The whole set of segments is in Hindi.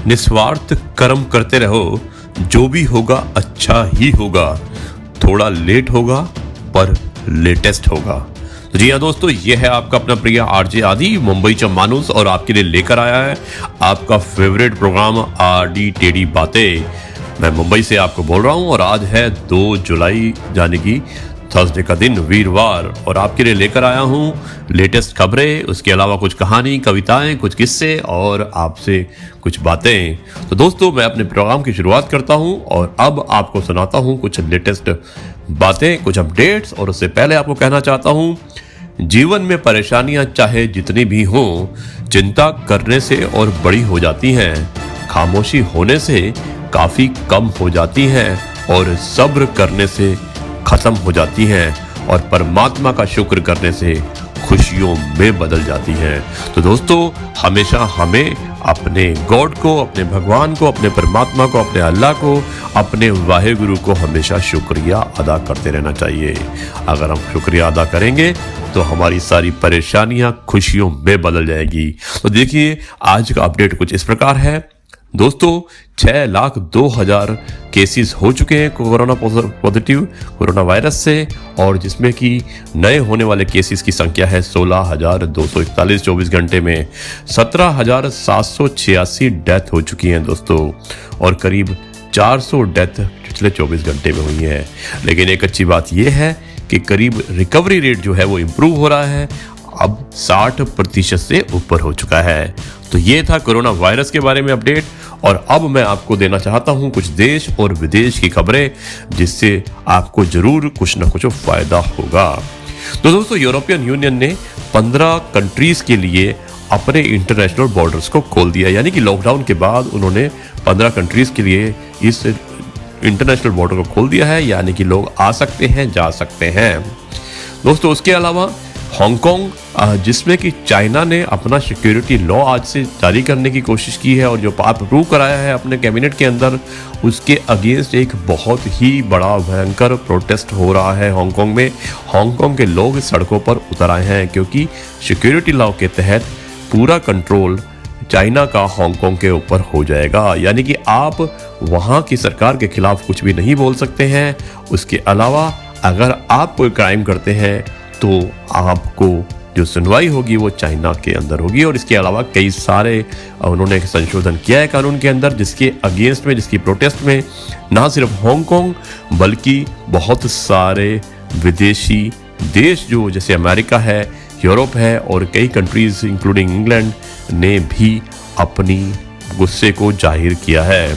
निस्वार्थ कर्म करते रहो, जो भी होगा अच्छा ही होगा। थोड़ा लेट होगा पर लेटेस्ट होगा। तो जी हाँ दोस्तों, ये है आपका अपना प्रिय आरजे आदि मुंबईचा माणूस और आपके लिए लेकर आया है आपका फेवरेट प्रोग्राम आरडी टेढ़ी बातें। मैं मुंबई से आपको बोल रहा हूँ और आज है 2 जुलाई यानी कि थर्सडे का दिन, वीरवार, और आपके लिए लेकर आया हूँ लेटेस्ट खबरें, उसके अलावा कुछ कहानी, कविताएं, कुछ किस्से और आपसे कुछ बातें। तो दोस्तों, मैं अपने प्रोग्राम की शुरुआत करता हूँ और अब आपको सुनाता हूँ कुछ लेटेस्ट बातें, कुछ अपडेट्स। और उससे पहले आपको कहना चाहता हूँ, जीवन में परेशानियां चाहे जितनी भी हों, चिंता करने से और बड़ी हो जाती हैं, खामोशी होने से काफी कम हो जाती हैं और सब्र करने से खत्म हो जाती हैं और परमात्मा का शुक्र करने से खुशियों में बदल जाती हैं। तो दोस्तों, हमेशा हमें अपने गॉड को, अपने भगवान को, अपने परमात्मा को, अपने अल्लाह को, अपने वाहेगुरु को हमेशा शुक्रिया अदा करते रहना चाहिए। अगर हम शुक्रिया अदा करेंगे तो हमारी सारी परेशानियां खुशियों में बदल जाएगी। तो देखिए, आज का अपडेट कुछ इस प्रकार है दोस्तों। 6,02,000 केसेस हो चुके हैं कोरोना वायरस से, और जिसमें कि नए होने वाले केसेस की संख्या है 16,241 24 घंटे में। 17,786 डेथ हो चुकी हैं दोस्तों, और करीब 400 डेथ पिछले 24 घंटे में हुई है। लेकिन एक अच्छी बात यह है कि करीब रिकवरी रेट जो है वो इम्प्रूव हो रहा है, अब 60% से ऊपर हो चुका है। तो ये था कोरोना वायरस के बारे में अपडेट। और अब मैं आपको देना चाहता हूं कुछ देश और विदेश की खबरें, जिससे आपको जरूर कुछ ना कुछ फायदा होगा। तो दोस्तों, यूरोपियन यूनियन ने 15 कंट्रीज के लिए अपने इंटरनेशनल बॉर्डर्स को खोल दिया, यानी कि लॉकडाउन के बाद उन्होंने 15 कंट्रीज के लिए इस इंटरनेशनल बॉर्डर को खोल दिया है, यानी कि लोग आ सकते हैं, जा सकते हैं दोस्तों। उसके अलावा हांगकांग, जिसमें कि चाइना ने अपना सिक्योरिटी लॉ आज से जारी करने की कोशिश की है और जो अप्रूव कराया है अपने कैबिनेट के अंदर, उसके अगेंस्ट एक बहुत ही बड़ा भयंकर प्रोटेस्ट हो रहा है हांगकांग में। हांगकांग के लोग सड़कों पर उतर आए हैं क्योंकि सिक्योरिटी लॉ के तहत पूरा कंट्रोल चाइना का हांगकांग के ऊपर हो जाएगा, यानी कि आप वहाँ की सरकार के खिलाफ कुछ भी नहीं बोल सकते हैं। उसके अलावा अगर आप कोई क्राइम करते हैं तो आपको जो सुनवाई होगी वो चाइना के अंदर होगी। और इसके अलावा कई सारे उन्होंने संशोधन किया है कानून के अंदर, जिसके अगेंस्ट में, जिसकी प्रोटेस्ट में ना सिर्फ हांगकांग बल्कि बहुत सारे विदेशी देश जो जैसे अमेरिका है, यूरोप है और कई कंट्रीज इंक्लूडिंग इंग्लैंड ने भी अपनी गुस्से को जाहिर किया है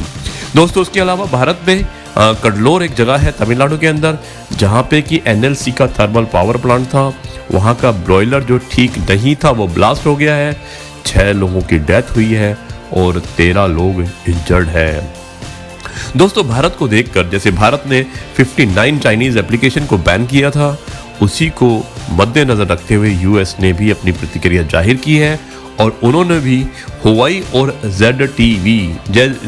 दोस्तों। उसके अलावा भारत में कडलोर एक जगह है तमिलनाडु के अंदर, जहाँ पे कि एनएलसी का थर्मल पावर प्लांट था, वहाँ का ब्रॉयलर जो ठीक नहीं था वो ब्लास्ट हो गया है। 6 लोगों की डेथ हुई है और 13 लोग इंजर्ड है दोस्तों। भारत को देखकर, जैसे भारत ने 59 चाइनीज एप्लीकेशन को बैन किया था, उसी को मद्देनजर रखते हुए यूएस ने भी अपनी प्रतिक्रिया जाहिर की है और उन्होंने भी हुआई और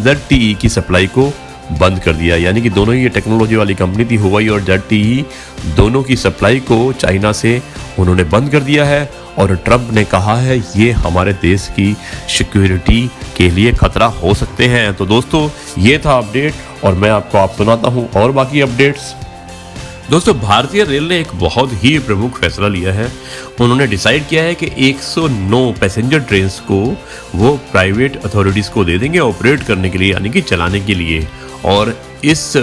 ZTE की सप्लाई को बंद कर दिया, यानी कि दोनों ही ये टेक्नोलॉजी वाली कंपनी थी, हुआई और ZTE, दोनों की सप्लाई को चाइना से उन्होंने बंद कर दिया है। और ट्रंप ने कहा है ये हमारे देश की सिक्योरिटी के लिए खतरा हो सकते हैं। तो दोस्तों, ये था अपडेट और मैं आपको सुनाता हूँ और बाकी अपडेट्स। दोस्तों, भारतीय रेल ने एक बहुत ही प्रमुख फैसला लिया है। उन्होंने डिसाइड किया है कि 109 पैसेंजर ट्रेन्स को वो प्राइवेट अथॉरिटीज़ को दे देंगे ऑपरेट करने के लिए, यानी कि चलाने के लिए। और इस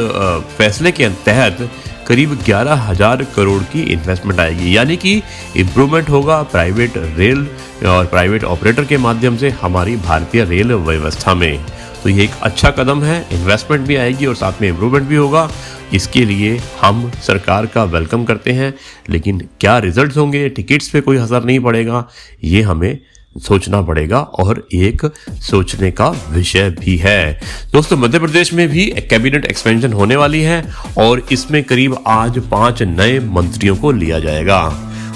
फैसले के तहत करीब 11,000 करोड़ की इन्वेस्टमेंट आएगी, यानी कि इम्प्रूवमेंट होगा प्राइवेट रेल और प्राइवेट ऑपरेटर के माध्यम से हमारी भारतीय रेल व्यवस्था में। तो ये एक अच्छा कदम है, इन्वेस्टमेंट भी आएगी और साथ में इम्प्रूवमेंट भी होगा। इसके लिए हम सरकार का वेलकम करते हैं, लेकिन क्या रिजल्ट्स होंगे, टिकट्स पे कोई असर नहीं पड़ेगा, ये हमें सोचना पड़ेगा और एक सोचने का विषय भी है दोस्तों। मध्य प्रदेश में भी कैबिनेट एक्सपेंशन होने वाली है और इसमें करीब आज 5 नए मंत्रियों को लिया जाएगा।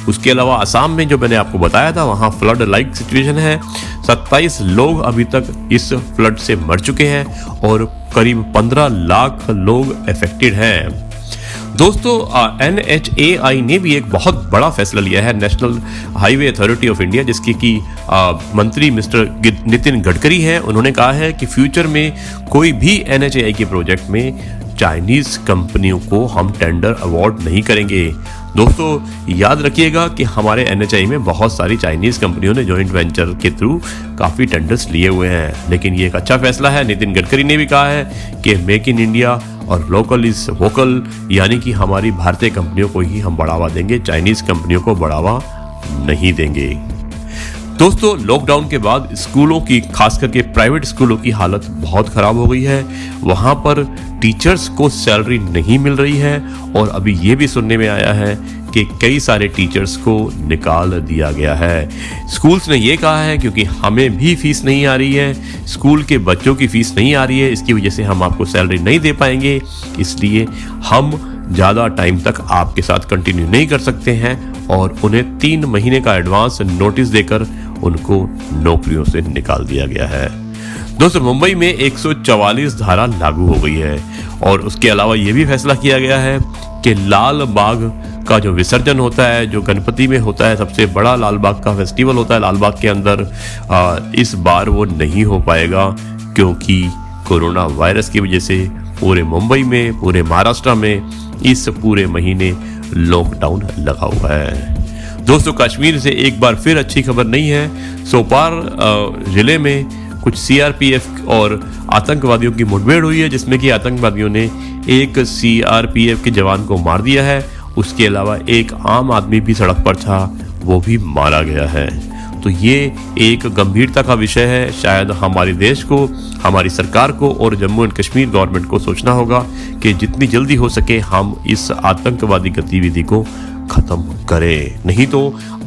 उसके अलावा असम में जो मैंने आपको बताया था, वहाँ फ्लड लाइक सिचुएशन है। 27 लोग अभी तक इस फ्लड से मर चुके हैं और करीब 15 लाख लोग अफेक्टेड हैं दोस्तों NHAI ने भी एक बहुत बड़ा फैसला लिया है, national highway authority of India, जिसके कि मंत्री मिस्टर नितिन गडकरी हैं। उन्होंने कहा है कि फ्यूचर में कोई भी NHAI के प्रोजेक्ट में चाइनीज कंपनियों को हम टेंडर अवार्ड नहीं करेंगे। दोस्तों याद रखिएगा कि हमारे NHAI में बहुत सारी चाइनीज कंपनियों ने जॉइंट वेंचर के थ्रू काफ़ी टेंडर्स लिए हुए हैं, लेकिन ये एक अच्छा फैसला है। नितिन गडकरी ने भी कहा है कि मेक इन इंडिया और लोकल इज वोकल, यानी कि हमारी भारतीय कंपनियों को ही हम बढ़ावा देंगे, चाइनीज कंपनियों को बढ़ावा नहीं देंगे। दोस्तों लॉकडाउन के बाद स्कूलों की, खास करके प्राइवेट स्कूलों की हालत बहुत ख़राब हो गई है। वहाँ पर टीचर्स को सैलरी नहीं मिल रही है और अभी ये भी सुनने में आया है कि कई सारे टीचर्स को निकाल दिया गया है। स्कूल्स ने ये कहा है क्योंकि हमें भी फीस नहीं आ रही है, स्कूल के बच्चों की फीस नहीं आ रही है, इसकी वजह से हम आपको सैलरी नहीं दे पाएंगे, इसलिए हम ज़्यादा टाइम तक आपके साथ कंटिन्यू नहीं कर सकते हैं और उन्हें 3 महीने का एडवांस नोटिस देकर उनको नौकरियों से निकाल दिया गया है। दोस्तों मुंबई में 144 धारा लागू हो गई है और उसके अलावा ये भी फैसला किया गया है कि लाल बाग का जो विसर्जन होता है, जो गणपति में होता है, सबसे बड़ा लाल बाग का फेस्टिवल होता है लाल बाग के अंदर, इस बार वो नहीं हो पाएगा क्योंकि कोरोना वायरस की वजह से पूरे मुंबई में, पूरे महाराष्ट्र में इस पूरे महीने लॉकडाउन लगा हुआ है। दोस्तों कश्मीर से एक बार फिर अच्छी खबर नहीं है। सोपार जिले में कुछ CRPF और आतंकवादियों की मुठभेड़ हुई है, जिसमें कि आतंकवादियों ने एक CRPF के जवान को मार दिया है। उसके अलावा एक आम आदमी भी सड़क पर था, वो भी मारा गया है। तो ये एक गंभीरता का विषय है। शायद हमारे देश को, हमारी सरकार को और जम्मू एंड कश्मीर गवर्नमेंट को सोचना होगा कि जितनी जल्दी हो सके हम इस आतंकवादी गतिविधि को खत्म करें, नहीं तो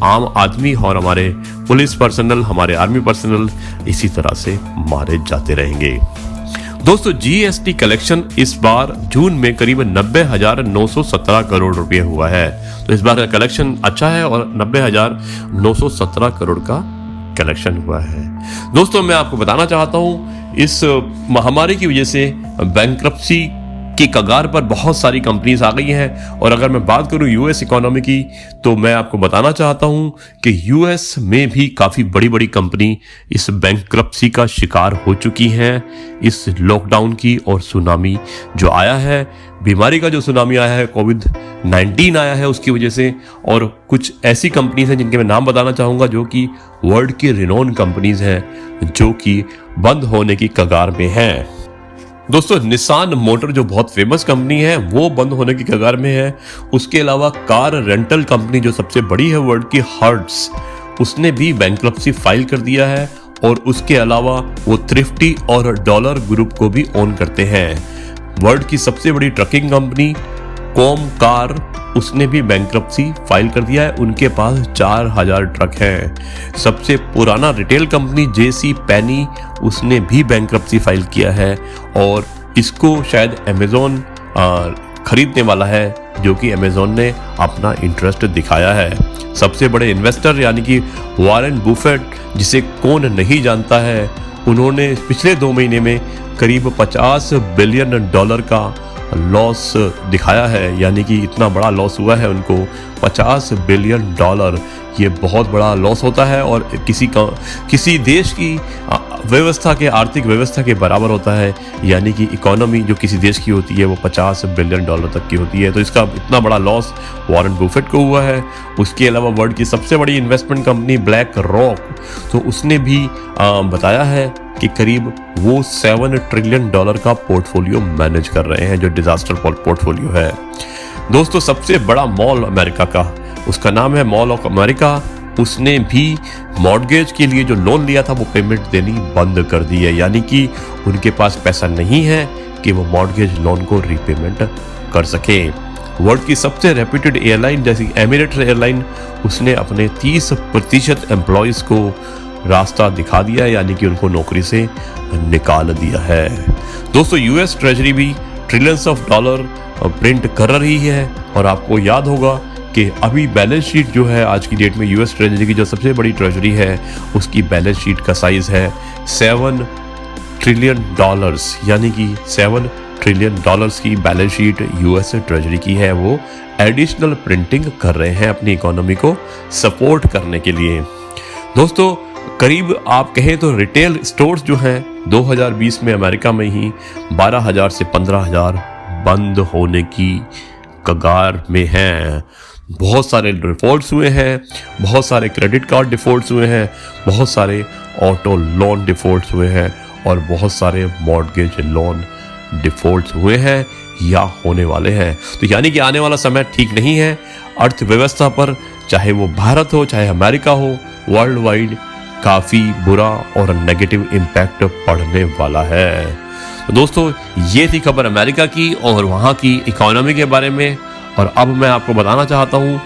आम आदमी और हमारे पुलिस पर्सनल, हमारे आर्मी पर्सनल इसी तरह से मारे जाते रहेंगे। दोस्तों GST कलेक्शन इस बार जून में करीब 90,917 करोड़ रुपए हुआ है। तो इस बार का कलेक्शन अच्छा है और 90,917 करोड़ का कलेक्शन हुआ है। दोस्तों मैं आपको बताना चाहता हूं, इस महामारी की वजह से बैंक्रप्सी की कगार पर बहुत सारी कंपनीज आ गई हैं और अगर मैं बात करूं US इकोनॉमी की, तो मैं आपको बताना चाहता हूं कि US में भी काफ़ी बड़ी बड़ी कंपनी इस बैंक्रप्सी का शिकार हो चुकी हैं। इस लॉकडाउन की और सुनामी जो आया है, बीमारी का जो सुनामी आया है, COVID-19 आया है उसकी वजह से, और कुछ ऐसी कंपनीज हैं जिनके मैं नाम बताना चाहूँगा जो कि वर्ल्ड की रिनोन कंपनीज हैं जो कि बंद होने की कगार में हैं। दोस्तों निसान मोटर जो बहुत फेमस कंपनी है वो बंद होने की कगार में है। उसके अलावा कार रेंटल कंपनी जो सबसे बड़ी है वर्ल्ड की, हर्ट्स, उसने भी बैंक्रप्सी फाइल कर दिया है और उसके अलावा वो थ्रिफ्टी और डॉलर ग्रुप को भी ओन करते हैं। वर्ल्ड की सबसे बड़ी ट्रकिंग कंपनी कॉम कार, उसने भी बैंक्रप्सी फाइल कर दिया है, उनके पास 4000 ट्रक हैं। सबसे पुराना रिटेल कंपनी JC पेनी, उसने भी बैंक्रप्सी फाइल किया है और इसको शायद अमेज़ॉन खरीदने वाला है, जो कि अमेज़ॉन ने अपना इंटरेस्ट दिखाया है। सबसे बड़े इन्वेस्टर यानी कि वॉरेन बुफेट, जिसे कौन नहीं जानता है, उन्होंने पिछले 2 महीने में करीब $50 बिलियन का लॉस दिखाया है, यानी कि इतना बड़ा लॉस हुआ है उनको, $50 बिलियन। ये बहुत बड़ा लॉस होता है और किसी देश की व्यवस्था के, आर्थिक व्यवस्था के बराबर होता है, यानी कि इकोनॉमी जो किसी देश की होती है वो $50 बिलियन तक की होती है। तो इसका इतना बड़ा लॉस वॉरेन बुफेट को हुआ है। उसके अलावा वर्ल्ड की सबसे बड़ी इन्वेस्टमेंट कंपनी ब्लैक रॉक, तो उसने भी बताया है कि करीब वो $7 ट्रिलियन का पोर्टफोलियो मैनेज कर रहे हैं, जो डिजास्टर पोर्टफोलियो है। दोस्तों सबसे बड़ा मॉल अमेरिका का, उसका नाम है मॉल ऑफ अमेरिका, उसने भी मॉर्गेज के लिए जो लोन लिया था वो पेमेंट देनी बंद कर दी है, यानी कि उनके पास पैसा नहीं है कि वो मॉर्गेज लोन को रीपेमेंट कर सके। वर्ल्ड की सबसे रेप्यूटेड एयरलाइन जैसी एमिरेट्स एयरलाइन, उसने अपने 30% एम्प्लॉयज़ को रास्ता दिखा दिया है, यानी कि उनको नौकरी से निकाल दिया है। दोस्तों US ट्रेजरी भी ट्रिलियंस ऑफ डॉलर प्रिंट कर रही है और आपको याद होगा कि अभी बैलेंस शीट जो है आज की डेट में US ट्रेजरी की जो सबसे बड़ी ट्रेजरी है, उसकी बैलेंस शीट का साइज है $7 ट्रिलियन, यानी कि $7 ट्रिलियन डॉलर्स की बैलेंस शीट यूएस ट्रेजरी की है, वो एडिशनल प्रिंटिंग कर रहे हैं अपनी इकोनॉमी को सपोर्ट करने के लिए। दोस्तों, करीब आप कहें तो रिटेल स्टोर्स जो हैं 2020 में अमेरिका में ही 12,000 से 15,000 बंद होने की कगार में हैं। बहुत सारे डिफॉल्ट्स हुए हैं, बहुत सारे क्रेडिट कार्ड डिफॉल्ट्स हुए हैं, बहुत सारे ऑटो लोन डिफॉल्ट्स हुए हैं और बहुत सारे मॉर्गेज लोन डिफॉल्ट्स हुए हैं या होने वाले हैं। तो यानी कि आने वाला समय ठीक नहीं है अर्थव्यवस्था पर, चाहे वो भारत हो चाहे अमेरिका हो, वर्ल्ड वाइड काफ़ी बुरा और नेगेटिव इम्पैक्ट पड़ने वाला है। तो दोस्तों, ये थी खबर अमेरिका की और वहाँ की इकोनॉमी के बारे में। और अब मैं आपको बताना चाहता हूँ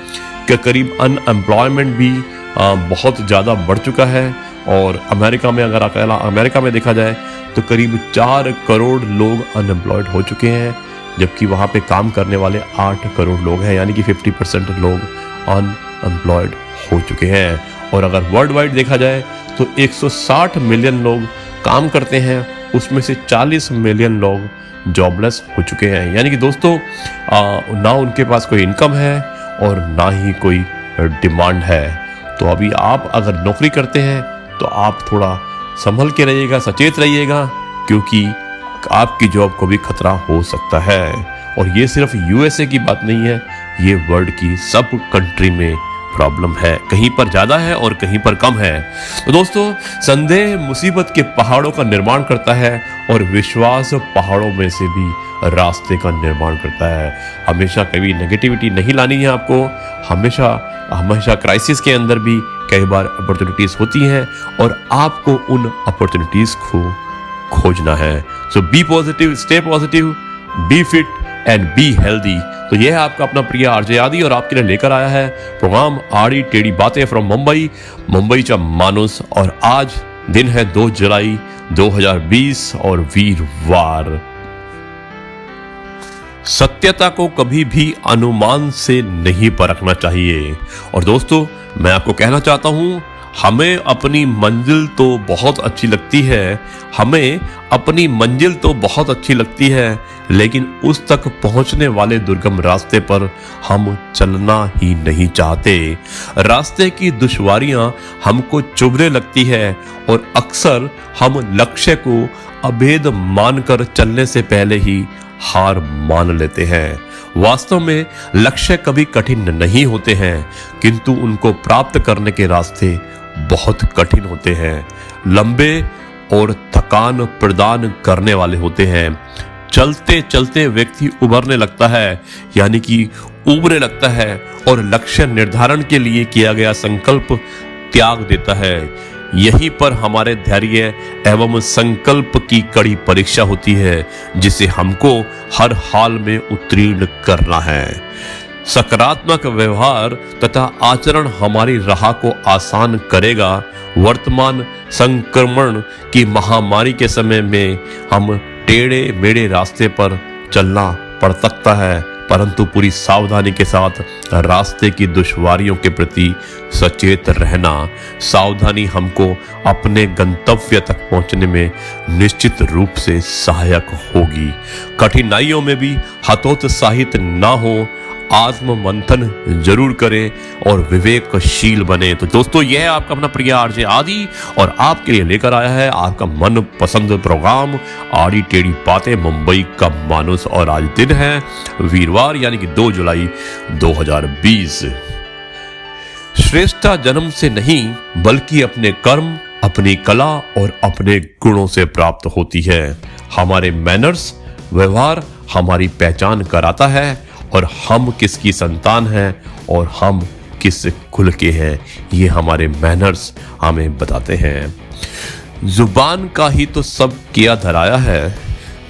कि करीब अनएम्प्लॉयमेंट भी बहुत ज़्यादा बढ़ चुका है। और अमेरिका में अगर अकेला अमेरिका में देखा जाए तो करीब 4 करोड़ लोग अनएम्प्लॉयड हो चुके हैं, जबकि वहाँ पे काम करने वाले 8 करोड़ लोग हैं, यानी कि 50% लोग अनएम्प्लॉयड हो चुके हैं। और अगर वर्ल्ड वाइड देखा जाए तो 160 मिलियन लोग काम करते हैं, उसमें से 40 मिलियन लोग जॉबलेस हो चुके हैं। यानी कि दोस्तों, ना उनके पास कोई इनकम है और ना ही कोई डिमांड है। तो अभी आप अगर नौकरी करते हैं तो आप थोड़ा संभल के रहिएगा, सचेत रहिएगा, क्योंकि आपकी जॉब को भी खतरा हो सकता है। और ये सिर्फ यूएसए की बात नहीं है, ये वर्ल्ड की सब कंट्री में प्रॉब्लम है, कहीं पर ज़्यादा है और कहीं पर कम है। तो दोस्तों, संदेह मुसीबत के पहाड़ों का निर्माण करता है और विश्वास पहाड़ों में से भी रास्ते का निर्माण करता है। हमेशा कभी नेगेटिविटी नहीं लानी है आपको, हमेशा क्राइसिस के अंदर भी कई बार अपॉर्चुनिटीज़ होती हैं और आपको उन अपॉर्चुनिटीज़ को खोजना है। So be positive, stay positive, be fit and be healthy. तो यह है आपका अपना प्रिय आरजे आदि और आपके लिए लेकर आया है प्रोग्राम आड़ी टेढ़ी बातें फ्रॉम मुंबईचा मानुस। और आज दिन है 2 जुलाई 2020 और वीरवार। सत्यता को कभी भी अनुमान से नहीं परखना चाहिए। और दोस्तों, मैं आपको कहना चाहता हूं, हमें अपनी मंजिल तो बहुत अच्छी लगती है, लेकिन उस तक पहुंचने वाले दुर्गम रास्ते पर हम चलना ही नहीं चाहते। रास्ते की दुश्वारियां हमको चुभने लगती है और अक्सर हम लक्ष्य को अभेद मानकर चलने से पहले ही हार मान लेते हैं। वास्तव में लक्ष्य कभी कठिन नहीं होते हैं, किंतु उनको प्राप्त करने के रास्ते बहुत कठिन होते हैं, लंबे और थकान प्रदान करने वाले होते हैं। चलते चलते व्यक्ति उभरने लगता है, यानी कि उबरने लगता है और लक्ष्य निर्धारण के लिए किया गया संकल्प त्याग देता है। यहीं पर हमारे धैर्य एवं संकल्प की कड़ी परीक्षा होती है, जिसे हमको हर हाल में उत्तीर्ण करना है। सकारात्मक व्यवहार तथा आचरण हमारी राह को आसान करेगा। वर्तमान संक्रमण की महामारी के समय में हम टेढ़े मेढ़े रास्ते पर चलना पड़ सकता है, परंतु पूरी सावधानी के साथ रास्ते की दुश्वारियों के प्रति सचेत रहना। सावधानी हमको अपने गंतव्य तक पहुंचने में निश्चित रूप से सहायक होगी। कठिनाइयों में भी हतोत्साहित ना हो, आत्म मंथन जरूर करें और विवेकशील बने। तो दोस्तों, यह है आपका अपना प्रिय आरजे आदि और आपके लिए लेकर आया है आपका मन पसंद प्रोग्राम आड़ी टेढ़ी बातें मुंबई का मानुस। और आज दिन है वीरवार, यानी कि 2 जुलाई 2020। श्रेष्ठता जन्म से नहीं, बल्कि अपने कर्म, अपनी कला और अपने गुणों से प्राप्त होती है। हमारे मैनर्स, व्यवहार हमारी पहचान कराता है और हम किसकी संतान हैं और हम किस कुल के हैं, ये हमारे मैनर्स हमें बताते हैं। जुबान का ही तो सब किया धराया है,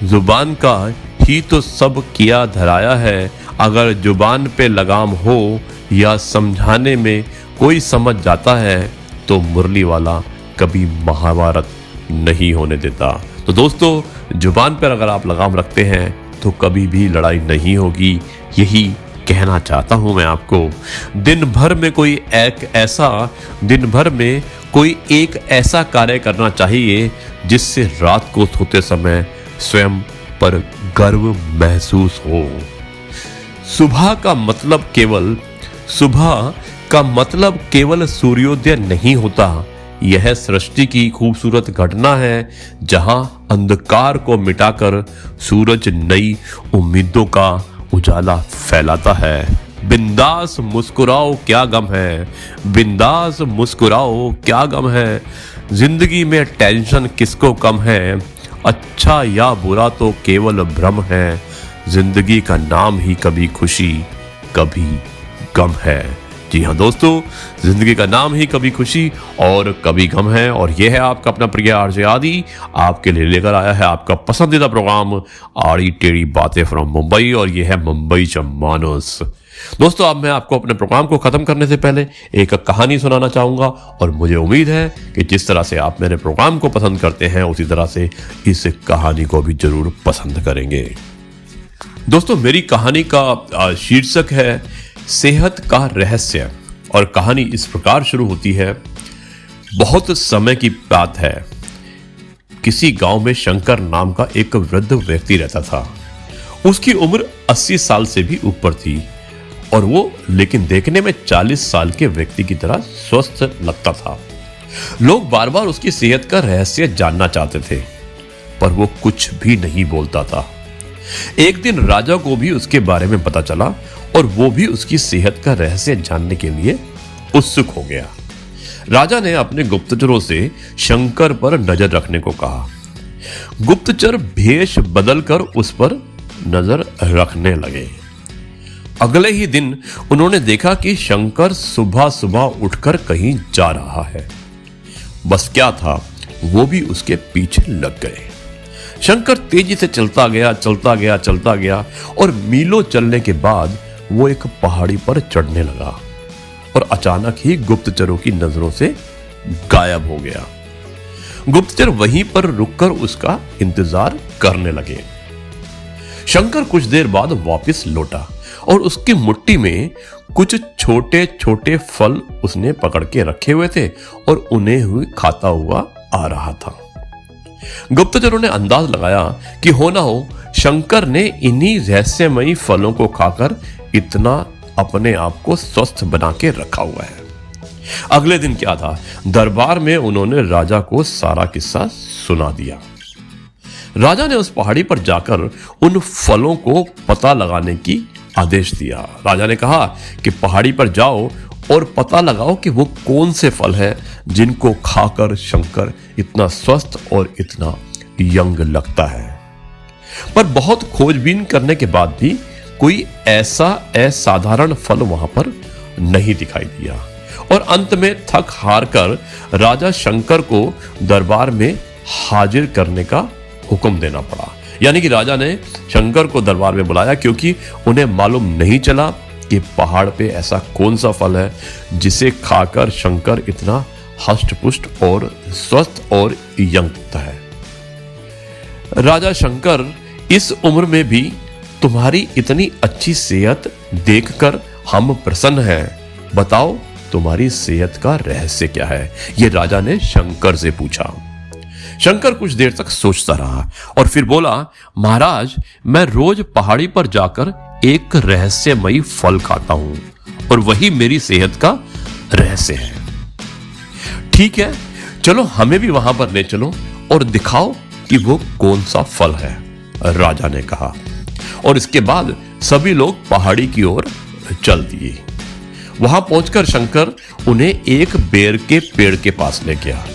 जुबान का ही तो सब किया धराया है। अगर जुबान पे लगाम हो या समझाने में कोई समझ जाता है, तो मुरली वाला कभी महाभारत नहीं होने देता। तो दोस्तों, जुबान पर अगर आप लगाम रखते हैं तो कभी भी लड़ाई नहीं होगी, यही कहना चाहता हूं मैं आपको। दिन भर में कोई एक ऐसा कार्य करना चाहिए जिससे रात को सोते समय स्वयं पर गर्व महसूस हो। सुबह का मतलब केवल सूर्योदय नहीं होता। यह सृष्टि की खूबसूरत घटना है जहां अंधकार को मिटाकर सूरज नई उम्मीदों का उजाला फैलाता है। बिंदास मुस्कुराओ क्या गम है, बिंदास मुस्कुराओ क्या गम है। जिंदगी में टेंशन किसको कम है, अच्छा या बुरा तो केवल भ्रम है। जिंदगी का नाम ही कभी खुशी कभी गम है। जी हाँ दोस्तों, जिंदगी का नाम ही कभी खुशी और कभी गम है। और यह है आपका अपना प्रिय आरजे आदि आपके लिए लेकर आया है आपका पसंदीदा प्रोग्राम आड़ी टेढ़ी बातें फ्रॉम मुंबई, और यह है मुंबई मानस। दोस्तों, अब मैं आपको अपने प्रोग्राम को खत्म करने से पहले एक कहानी सुनाना चाहूंगा, और मुझे उम्मीद है कि जिस तरह से आप मेरे प्रोग्राम को पसंद करते हैं उसी तरह से इस कहानी को भी जरूर पसंद करेंगे। दोस्तों, मेरी कहानी का शीर्षक है सेहत का रहस्य, और कहानी इस प्रकार शुरू होती है। बहुत समय की बात है, किसी गांव में शंकर नाम का एक वृद्ध व्यक्ति रहता था। उसकी उम्र 80 साल से भी ऊपर थी, और वो लेकिन देखने में 40 साल के व्यक्ति की तरह स्वस्थ लगता था। लोग बार बार उसकी सेहत का रहस्य जानना चाहते थे, पर वो कुछ भी नहीं बोलता था। एक दिन राजा को भी उसके बारे में पता चला, और वो भी उसकी सेहत का रहस्य जानने के लिए उत्सुक हो गया। राजा ने अपने गुप्तचरों से शंकर पर नजर रखने को कहा। गुप्तचर भेष बदलकर उस पर नजर रखने लगे। अगले ही दिन उन्होंने देखा कि शंकर सुबह सुबह उठकर कहीं जा रहा है। बस क्या था, वो भी उसके पीछे लग गए। शंकर तेजी से चलता गया, और मीलों चलने के बाद वो एक पहाड़ी पर चढ़ने लगा, और अचानक ही गुप्तचरों की नजरों से गायब हो गया। गुप्तचर वहीं पर रुककर उसका इंतजार करने लगे। शंकर कुछ देर बाद वापस लौटा, और उसकी मुट्ठी में कुछ छोटे छोटे फल उसने पकड़ के रखे हुए थे, और उन्हें हुए खाता हुआ आ रहा था। गुप्तचरों ने अंदाज लगाया कि हो ना हो शंकर ने इन्हीं रहस्यमयी फलों को खाकर इतना अपने आप को स्वस्थ बना के रखा हुआ है। अगले दिन क्या था, दरबार में उन्होंने राजा को सारा किस्सा सुना दिया। राजा ने उस पहाड़ी पर जाकर उन फलों को पता लगाने की आदेश दिया। राजा ने कहा कि पहाड़ी पर जाओ और पता लगाओ कि वो कौन से फल हैं जिनको खाकर शंकर इतना स्वस्थ और इतना यंग लगता है। पर बहुत खोजबीन करने के बाद भी कोई ऐसा असाधारण फल वहां पर नहीं दिखाई दिया, और अंत में थक हार कर राजा शंकर को दरबार में हाजिर करने का हुक्म देना पड़ा। यानी कि राजा ने शंकर को दरबार में बुलाया, क्योंकि उन्हें मालूम नहीं चला कि पहाड़ पे ऐसा कौन सा फल है जिसे खाकर शंकर इतना हष्ट-पुष्ट और स्वस्थ और यंग दिखता है। राजा शंकर, इस उम्र में भी तुम्हारी इतनी अच्छी सेहत देखकर हम प्रसन्न हैं। बताओ तुम्हारी सेहत का रहस्य क्या है? ये राजा ने शंकर से पूछा। शंकर कुछ देर तक सोचता रहा और फिर बोला, महाराज, मैं रोज पहाड़ी पर जाकर एक रहस्यमयी फल खाता हूं और वही मेरी सेहत का रहस्य है। ठीक है, चलो हमें भी वहां पर ले चलो और दिखाओ कि वो कौन सा फल है, राजा ने कहा। और इसके बाद सभी लोग पहाड़ी की ओर चल दिए। वहां पहुंचकर शंकर उन्हें एक बेर के पेड़ के पास ले गया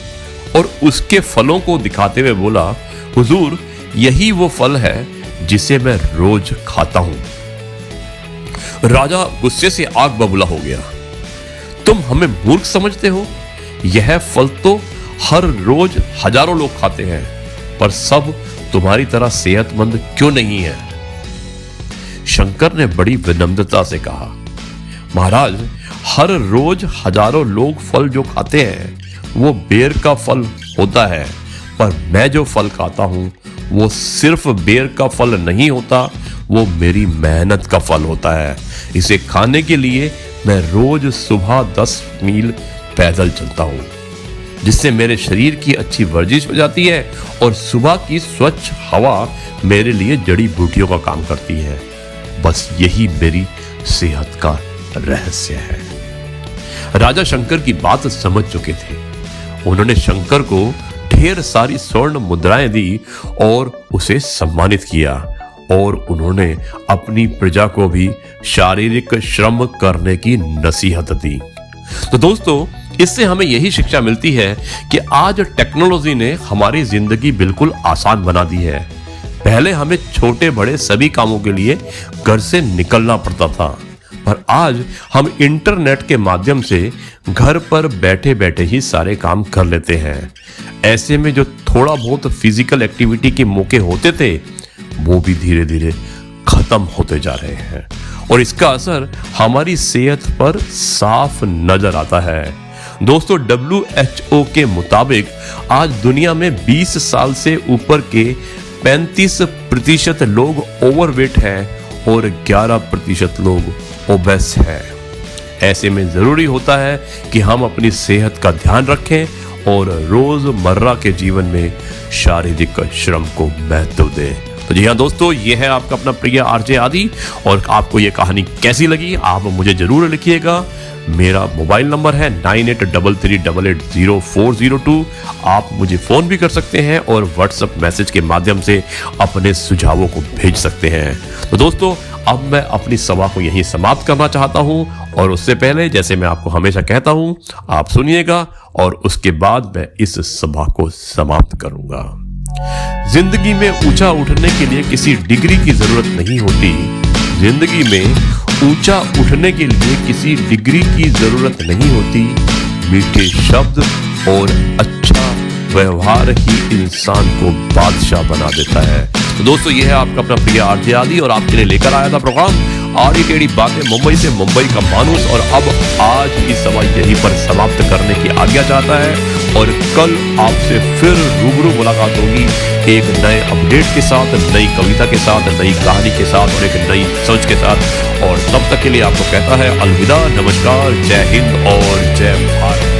और उसके फलों को दिखाते हुए बोला, हुजूर, यही वो फल है जिसे मैं रोज खाता हूं। राजा गुस्से से आग बबूला हो गया। तुम हमें मूर्ख समझते हो? यह फल तो हर रोज हजारों लोग खाते हैं, पर सब तुम्हारी तरह सेहतमंद क्यों नहीं है? शंकर ने बड़ी विनम्रता से कहा, महाराज, हर रोज हजारों लोग फल जो खाते हैं वो बेर का फल होता है, पर मैं जो फल खाता हूं वो सिर्फ बेर का फल नहीं होता, वो मेरी मेहनत का फल होता है। इसे खाने के लिए मैं रोज सुबह 10 मील पैदल चलता हूं। जिससे मेरे शरीर की अच्छी वर्जिश हो जाती है और सुबह की स्वच्छ हवा मेरे लिए जड़ी बूटियों का काम करती है। बस यही मेरी सेहत का रहस्य है। राजा शंकर की बात समझ चुके थे। उन्होंने शंकर को ढेर सारी स्वर्ण मुद्राएं दी और उसे सम्मानित किया, और उन्होंने अपनी प्रजा को भी शारीरिक श्रम करने की नसीहत दी। तो दोस्तों, इससे हमें यही शिक्षा मिलती है कि आज टेक्नोलॉजी ने हमारी जिंदगी बिल्कुल आसान बना दी है। पहले हमें छोटे बड़े सभी कामों के लिए घर से निकलना पड़ता था, पर आज हम इंटरनेट के माध्यम से घर पर बैठे बैठे ही सारे काम कर लेते हैं। ऐसे में जो थोड़ा बहुत फिजिकल एक्टिविटी के मौके होते थे, वो भी धीरे धीरे खत्म होते जा रहे हैं, और इसका असर हमारी सेहत पर साफ नजर आता है। दोस्तों, WHO के मुताबिक आज दुनिया में 20 साल से ऊपर के 35% लोग ओवरवेट हैं और 11% लोग ओबेस हैं। ऐसे में जरूरी होता है कि हम अपनी सेहत का ध्यान रखें और रोजमर्रा के जीवन में शारीरिक श्रम को महत्व दें। तो जी हाँ दोस्तों, ये है आपका अपना प्रिय आरजे आदि, और आपको ये कहानी कैसी लगी आप मुझे जरूर लिखिएगा। मेरा मोबाइल नंबर है 9833880402। आप मुझे फोन भी कर सकते हैं और व्हाट्सएप मैसेज के माध्यम से अपने सुझावों को भेज सकते हैं। तो दोस्तों, अब मैं अपनी सभा को यहीं समाप्त करना चाहता हूं, और उससे पहले जैसे मैं आपको हमेशा कहता हूं, आप सुनिएगा और उसके बाद मैं इस सभा को समाप्त करूंगा। जिंदगी में ऊंचा उठने के लिए किसी डिग्री की जरूरत नहीं होती। जिंदगी में ऊंचा उठने के लिए किसी डिग्री की जरूरत नहीं होती। मीठे शब्द और अच्छा व्यवहार ही इंसान को बादशाह बना देता है। तो दोस्तों, ये है आपका अपना प्रिय आरजे आदि, और आपके लिए लेकर आया था प्रोग्राम आदि टेढ़ी बातें मुंबई से, मुंबई का मानुस। और अब आज की सभा यहीं पर समाप्त करने की आज्ञा चाहता है, और कल आपसे फिर रूबरू मुलाकात होगी एक नए अपडेट के साथ, नई कविता के साथ, नई कहानी के साथ और एक नई सोच के साथ। और तब तक के लिए आपको कहता है अलविदा, नमस्कार, जय हिंद और जय भारत।